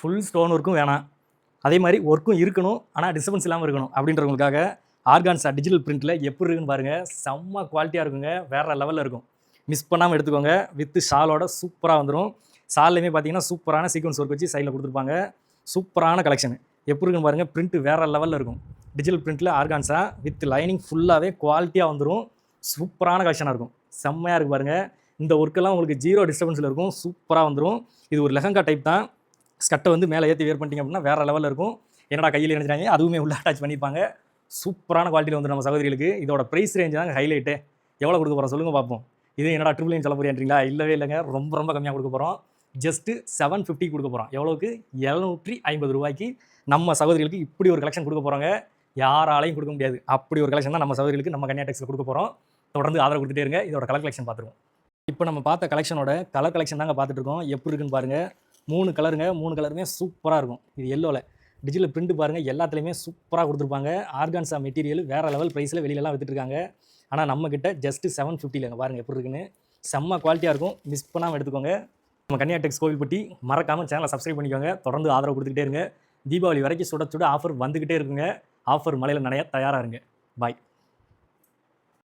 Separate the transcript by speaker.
Speaker 1: Full stone ஒர்க்கும் வேணாம், அதே மாதிரி ஒர்க்கும் இருக்கணும், ஆனால் டிஸ்டர்பன்ஸ் இல்லாமல் இருக்கணும் அப்படின்றவங்களுக்காக ஆர்கான்ஸா டிஜிட்டல் பிரிண்ட்டில் எப்படி இருக்குன்னு பாருங்கள். செம்ம குவாலிட்டியாக இருக்குங்க, வேறு லெவலில் இருக்கும். மிஸ் பண்ணாமல் எடுத்துக்கோங்க. வித்து ஷாலோட சூப்பராக வந்துடும். ஷால்லையுமே பார்த்தீங்கன்னா சூப்பரான சீக்வன்ஸ் ஒர்க் வச்சு சைடில் கொடுத்துருப்பாங்க. சூப்பரான கலெக்ஷன் எப்படி இருக்குன்னு பாருங்கள். பிரிண்ட் வேறு லெவலில் இருக்கும். டிஜிட்டல் பிரிண்ட்டில் ஆர்கான்ஸா வித் லைனிங் ஃபுல்லாகவே குவாலிட்டியாக வந்துடும். சூப்பரான கலெக்ஷனாக இருக்கும். செம்மையாக இருக்குது பாருங்கள். இந்த ஒர்க்கெல்லாம் உங்களுக்கு ஜீரோ டிஸ்டர்பன்ஸில் இருக்கும். சூப்பராக வந்துடும். இது ஒரு லெஹங்கா டைப் தான். ஸ்கட்டை வந்து மேலே ஏற்றி வேர் பண்ணிட்டீங்க அப்படின்னா வேறு லெவலில் இருக்கும். என்னடா கையில் நினைச்சாங்க, அதுவுமே உள்ள அட்டாச் பண்ணியிருப்பாங்க. சூப்பரான குவாலிட்டியில் வந்து நம்ம சகோதரிகளுக்கு. இதோட ப்ரைஸ் ரேஞ்ச் தாங்க ஹைலைட்டு. எவ்வளோ கொடுக்க போகிறோம் சொல்லுங்கள் பார்ப்போம். இது என்னடா ட்ரிபிள் நைன் சொல்ல போறீங்களா? இல்லவே இல்லைங்க, ரொம்ப ரொம்ப கம்மியாக கொடுக்க போகிறோம். ஜஸ்ட்டு 750 கொடுக்க போகிறோம். எவ்வளோக்கு? 750 ரூபாய்க்கு நம்ம சகோதரிகளுக்கு இப்படி ஒரு கலெக்ஷன் கொடுக்க போகிறோங்க. யாராலையும் கொடுக்க முடியாது. அப்படி ஒரு கலெக்ஷன் தான் நம்ம சகோதரிகளுக்கு நம்ம கன்யா டெக்ஸில் கொடுக்க போகிறோம். தொடர்ந்து ஆதரவு கொடுத்துட்டே இருங்க. இதோட கலர் கலெக்ஷன் பார்த்துருவோம். இப்போ நம்ம பார்த்த கலெக்ஷனோட கலர் கலெக்ஷன் தாங்க பார்த்துட்டு இருக்கோம். எப்படி இருக்குன்னு பாருங்கள். 3 கலருங்க. 3 கலருமே சூப்பராக இருக்கும். இது எல்லோவில் டிஜிட்டல் பிரிண்ட் பாருங்கள். எல்லாத்துலேயுமே சூப்பராக கொடுத்துருப்பாங்க. ஆர்கான்ஸா மெட்டீரியல் வேறு லெவல் ப்ரைஸில் வெளியிலலாம் விற்றுட்டுருக்காங்க. ஆனால் நம்மக்கிட்ட ஜஸ்ட்டு 750ங்க. பாருங்கள் எப்படி இருக்குன்னு. செம்ம குவாலிட்டியாக இருக்கும். மிஸ் பண்ணாமல் எடுத்துக்கோங்க. நம்ம கன்யா டெக்ஸ் கோவில்பட்டி மறக்காமல் சேனலை சப்ஸ்கிரைப் பண்ணிக்கோங்க. தொடர்ந்து ஆதரவு கொடுத்துக்கிட்டே இருங்க. தீபாவளி வரைக்கும் சுட சுட ஆஃபர் வந்துக்கிட்டே இருக்குங்க. ஆஃபர் மலையில் நனைய தயாராக இருங்க. பாய்.